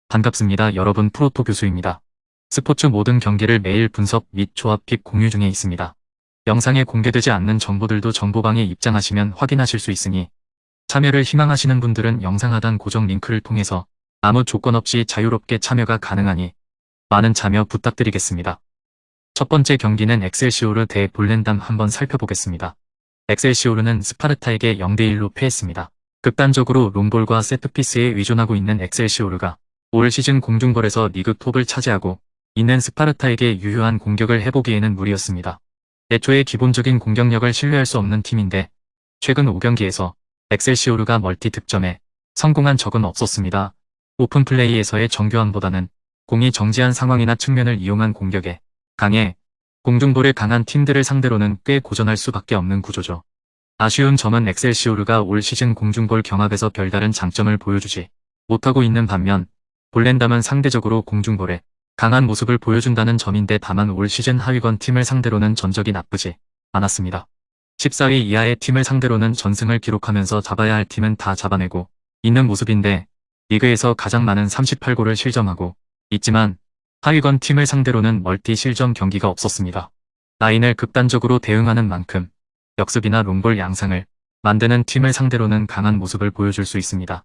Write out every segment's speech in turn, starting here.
반갑습니다. 여러분, 프로토 교수입니다. 스포츠 모든 경기를 매일 분석 및 조합 픽 공유 중에 있습니다. 영상에 공개되지 않는 정보들도 정보방에 입장하시면 확인하실 수 있으니 참여를 희망하시는 분들은 영상 하단 고정 링크를 통해서 아무 조건 없이 자유롭게 참여가 가능하니 많은 참여 부탁드리겠습니다. 첫 번째 경기는 엑셀시오르 대 볼렌담 한번 살펴보겠습니다. 엑셀시오르는 스파르타에게 0대1로 패했습니다. 극단적으로 롱볼과 세트피스에 의존하고 있는 엑셀시오르가 올 시즌 공중볼에서 리그 톱을 차지하고 있는 스파르타에게 유효한 공격을 해보기에는 무리였습니다. 애초에 기본적인 공격력을 신뢰할 수 없는 팀인데 최근 5경기에서 엑셀시오르가 멀티 득점에 성공한 적은 없었습니다. 오픈플레이에서의 정교함보다는 공이 정지한 상황이나 측면을 이용한 공격에 강해 공중볼에 강한 팀들을 상대로는 꽤 고전할 수밖에 없는 구조죠. 아쉬운 점은 엑셀시오르가 올 시즌 공중볼 경합에서 별다른 장점을 보여주지 못하고 있는 반면 볼렌담은 상대적으로 공중볼에 강한 모습을 보여준다는 점인데 다만 올 시즌 하위권 팀을 상대로는 전적이 나쁘지 않았습니다. 14위 이하의 팀을 상대로는 전승을 기록하면서 잡아야 할 팀은 다 잡아내고 있는 모습인데 리그에서 가장 많은 38골을 실점하고 있지만 하위권 팀을 상대로는 멀티 실점 경기가 없었습니다. 라인을 극단적으로 대응하는 만큼 역습이나 롱볼 양상을 만드는 팀을 상대로는 강한 모습을 보여줄 수 있습니다.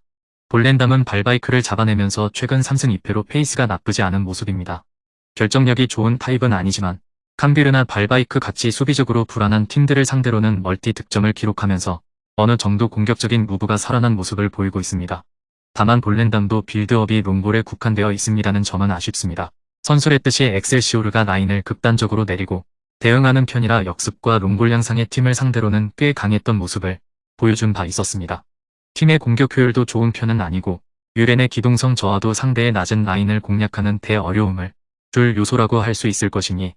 볼렌담은 발바이크를 잡아내면서 최근 3승 2패로 페이스가 나쁘지 않은 모습입니다. 결정력이 좋은 타입은 아니지만 캄비르나 발바이크 같이 수비적으로 불안한 팀들을 상대로는 멀티 득점을 기록하면서 어느 정도 공격적인 무브가 살아난 모습을 보이고 있습니다. 다만 볼렌담도 빌드업이 롱볼에 국한되어 있습니다는 점은 아쉽습니다. 선수랬듯이 엑셀시오르가 라인을 극단적으로 내리고 대응하는 편이라 역습과 롱볼 양상의 팀을 상대로는 꽤 강했던 모습을 보여준 바 있었습니다. 팀의 공격 효율도 좋은 편은 아니고 유렌의 기동성 저하도 상대의 낮은 라인을 공략하는 대어려움을 줄 요소라고 할 수 있을 것이니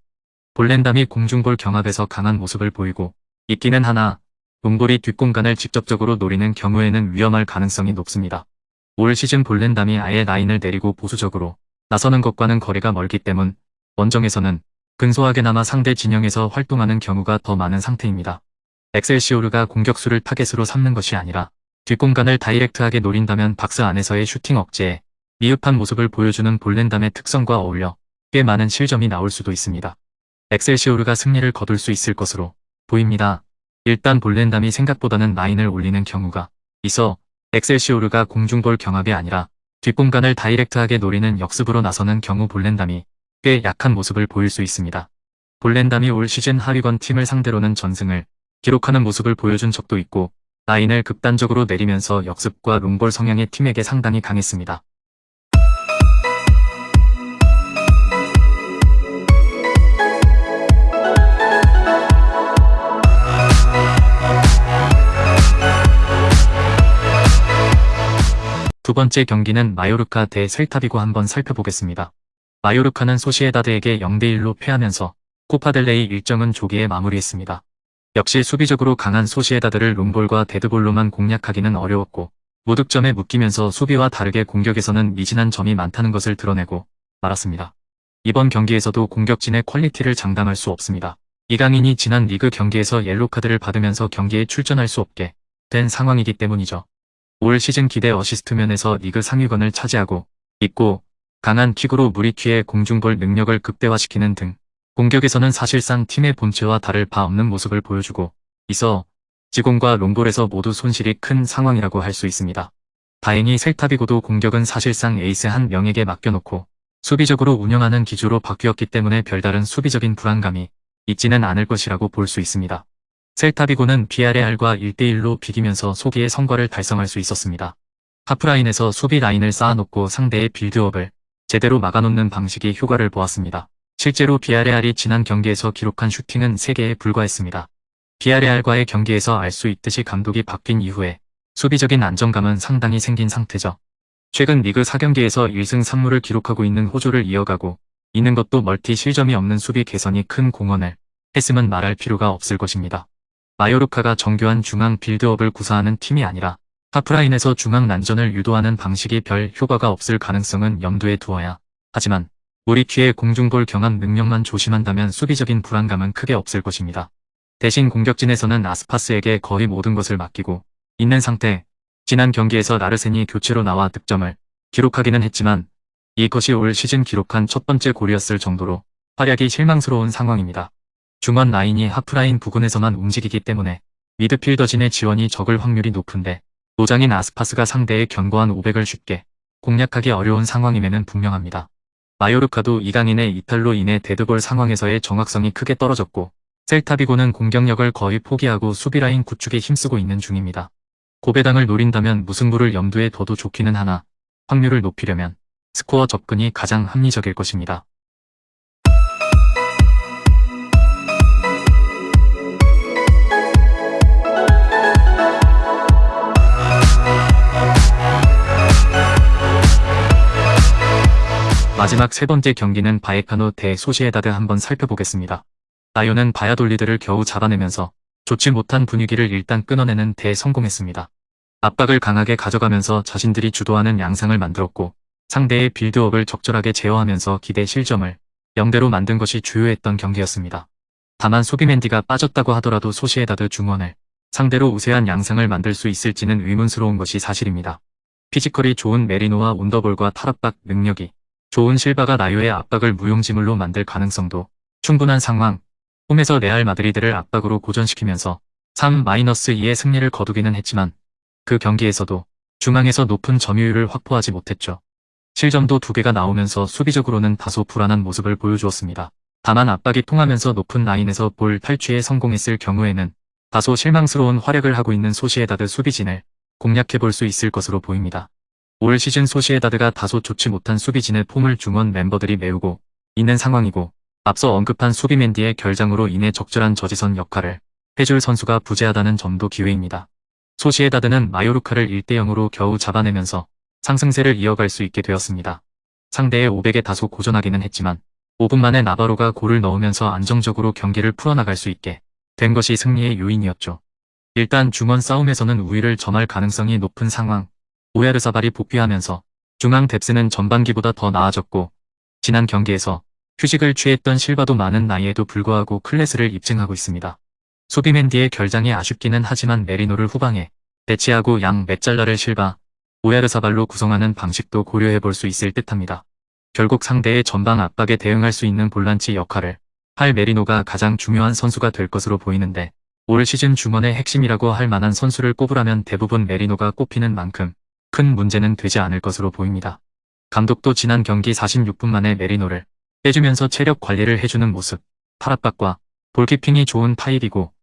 볼렌담이 공중볼 경합에서 강한 모습을 보이고 있기는 하나 롱볼이 뒷공간을 직접적으로 노리는 경우에는 위험할 가능성이 높습니다. 올 시즌 볼렌담이 아예 라인을 내리고 보수적으로 나서는 것과는 거리가 멀기 때문 원정에서는 근소하게나마 상대 진영에서 활동하는 경우가 더 많은 상태입니다. 엑셀시오르가 공격수를 타겟으로 삼는 것이 아니라 뒷공간을 다이렉트하게 노린다면 박스 안에서의 슈팅 억제에 미흡한 모습을 보여주는 볼렌담의 특성과 어울려 꽤 많은 실점이 나올 수도 있습니다. 엑셀시오르가 승리를 거둘 수 있을 것으로 보입니다. 일단 볼렌담이 생각보다는 라인을 올리는 경우가 있어 엑셀시오르가 공중볼 경합이 아니라 뒷공간을 다이렉트하게 노리는 역습으로 나서는 경우 볼렌담이 꽤 약한 모습을 보일 수 있습니다. 볼렌담이 올 시즌 하위권 팀을 상대로는 전승을 기록하는 모습을 보여준 적도 있고 라인을 극단적으로 내리면서 역습과 롱볼 성향의 팀에게 상당히 강했습니다. 두 번째 경기는 마요르카 대 셀타비고 한번 살펴보겠습니다. 마요르카는 소시에다드에게 0대1로 패하면서 코파델레이 일정은 조기에 마무리했습니다. 역시 수비적으로 강한 소시에다드를 롱볼과 데드볼로만 공략하기는 어려웠고 무득점에 묶이면서 수비와 다르게 공격에서는 미진한 점이 많다는 것을 드러내고 말았습니다. 이번 경기에서도 공격진의 퀄리티를 장담할 수 없습니다. 이강인이 지난 리그 경기에서 옐로카드를 받으면서 경기에 출전할 수 없게 된 상황이기 때문이죠. 올 시즌 기대 어시스트 면에서 리그 상위권을 차지하고 있고 강한 킥으로 무리퀴의 공중볼 능력을 극대화시키는 등 공격에서는 사실상 팀의 본체와 다를 바 없는 모습을 보여주고 있어 지공과 롱볼에서 모두 손실이 큰 상황이라고 할 수 있습니다. 다행히 셀타비고도 공격은 사실상 에이스 한 명에게 맡겨놓고 수비적으로 운영하는 기조로 바뀌었기 때문에 별다른 수비적인 불안감이 있지는 않을 것이라고 볼 수 있습니다. 셀타비고는 비아레알과 1대1로 비기면서 소기의 성과를 달성할 수 있었습니다. 하프라인에서 수비 라인을 쌓아놓고 상대의 빌드업을 제대로 막아놓는 방식이 효과를 보았습니다. 실제로 비아레알이 지난 경기에서 기록한 슈팅은 3개에 불과했습니다. 비아레알과의 경기에서 알 수 있듯이 감독이 바뀐 이후에 수비적인 안정감은 상당히 생긴 상태죠. 최근 리그 4경기에서 1승 3무를 기록하고 있는 호조를 이어가고 있는 것도 멀티 실점이 없는 수비 개선이 큰 공헌을 했음은 말할 필요가 없을 것입니다. 마요르카가 정교한 중앙 빌드업을 구사하는 팀이 아니라 하프라인에서 중앙 난전을 유도하는 방식이 별 효과가 없을 가능성은 염두에 두어야 하지만 무리퀴의 공중볼 경합 능력만 조심한다면 수비적인 불안감은 크게 없을 것입니다. 대신 공격진에서는 아스파스에게 거의 모든 것을 맡기고 있는 상태. 지난 경기에서 라르센이 교체로 나와 득점을 기록하기는 했지만 이것이 올 시즌 기록한 첫 번째 골이었을 정도로 활약이 실망스러운 상황입니다. 중원 라인이 하프라인 부근에서만 움직이기 때문에 미드필더진의 지원이 적을 확률이 높은데 노장인 아스파스가 상대의 견고한 500을 쉽게 공략하기 어려운 상황임에는 분명합니다. 마요르카도 이강인의 이탈로 인해 데드볼 상황에서의 정확성이 크게 떨어졌고 셀타비고는 공격력을 거의 포기하고 수비라인 구축에 힘쓰고 있는 중입니다. 고배당을 노린다면 무승부를 염두에 둬도 좋기는 하나 확률을 높이려면 스코어 접근이 가장 합리적일 것입니다. 마지막 세 번째 경기는 바예카노 대 소시에다드 한번 살펴보겠습니다. 라요는 바야돌리드를 겨우 잡아내면서 좋지 못한 분위기를 일단 끊어내는 데 성공했습니다. 압박을 강하게 가져가면서 자신들이 주도하는 양상을 만들었고 상대의 빌드업을 적절하게 제어하면서 기대 실점을 0대로 만든 것이 주요했던 경기였습니다. 다만 수비맨디가 빠졌다고 하더라도 소시에다드 중원을 상대로 우세한 양상을 만들 수 있을지는 의문스러운 것이 사실입니다. 피지컬이 좋은 메리노와 온더볼과 탈압박 능력이 좋은 실바가 라요의 압박을 무용지물로 만들 가능성도 충분한 상황. 홈에서 레알 마드리드를 압박으로 고전시키면서 3-2의 승리를 거두기는 했지만 그 경기에서도 중앙에서 높은 점유율을 확보하지 못했죠. 실점도 2개가 나오면서 수비적으로는 다소 불안한 모습을 보여주었습니다. 다만 압박이 통하면서 높은 라인에서 볼 탈취에 성공했을 경우에는 다소 실망스러운 활약을 하고 있는 소시에다드 수비진을 공략해볼 수 있을 것으로 보입니다. 올 시즌 소시에다드가 다소 좋지 못한 수비진의 폼을 중원 멤버들이 메우고 있는 상황이고 앞서 언급한 수비맨디의 결장으로 인해 적절한 저지선 역할을 해줄 선수가 부재하다는 점도 기회입니다. 소시에다드는 마요르카를 1대0으로 겨우 잡아내면서 상승세를 이어갈 수 있게 되었습니다. 상대의 500에 다소 고전하기는 했지만 5분 만에 나바로가 골을 넣으면서 안정적으로 경기를 풀어나갈 수 있게 된 것이 승리의 요인이었죠. 일단 중원 싸움에서는 우위를 점할 가능성이 높은 상황. 오야르사발이 복귀하면서 중앙 뎁스는 전반기보다 더 나아졌고 지난 경기에서 휴식을 취했던 실바도 많은 나이에도 불구하고 클래스를 입증하고 있습니다. 수비맨디의 결장이 아쉽기는 하지만 메리노를 후방에 배치하고 양 메짤라를 실바, 오야르사발로 구성하는 방식도 고려해볼 수 있을 듯합니다. 결국 상대의 전방 압박에 대응할 수 있는 볼란치 역할을 할 메리노가 가장 중요한 선수가 될 것으로 보이는데 올 시즌 중원의 핵심이라고 할 만한 선수를 꼽으라면 대부분 메리노가 꼽히는 만큼 큰 문제는 되지 않을 것으로 보입니다. 감독도 지난 경기 46분 만에 메리노를 빼주면서 체력 관리를 해주는 모습, 탈압박과 볼키핑이 좋은 타입이고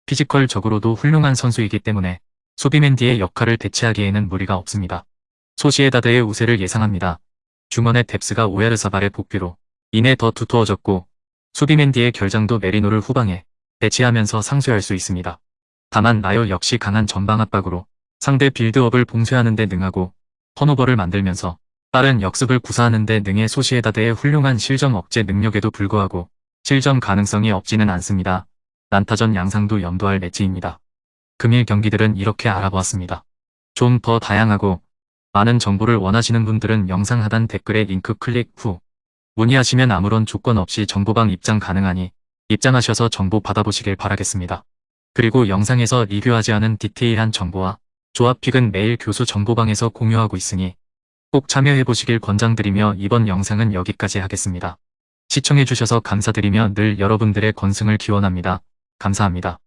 피지컬적으로도 훌륭한 선수이기 때문에 수비맨디의 역할을 대체하기에는 무리가 없습니다. 소시에다드의 우세를 예상합니다. 중원의 뎁스가 오야르사발의 복귀로 인해 더 두터워졌고 수비맨디의 결장도 메리노를 후방에 배치하면서 상쇄할 수 있습니다. 다만 라요 역시 강한 전방 압박으로 상대 빌드업을 봉쇄하는 데 능하고 턴오버를 만들면서 빠른 역습을 구사하는 데 능해 소시에다드의 훌륭한 실점 억제 능력에도 불구하고 실점 가능성이 없지는 않습니다. 난타전 양상도 염두할 매치입니다. 금일 경기들은 이렇게 알아보았습니다. 좀 더 다양하고 많은 정보를 원하시는 분들은 영상 하단 댓글에 링크 클릭 후 문의하시면 아무런 조건 없이 정보방 입장 가능하니 입장하셔서 정보 받아보시길 바라겠습니다. 그리고 영상에서 리뷰하지 않은 디테일한 정보와 조합픽은 매일 교수 정보방에서 공유하고 있으니 꼭 참여해보시길 권장드리며 이번 영상은 여기까지 하겠습니다. 시청해주셔서 감사드리며 늘 여러분들의 건승을 기원합니다. 감사합니다.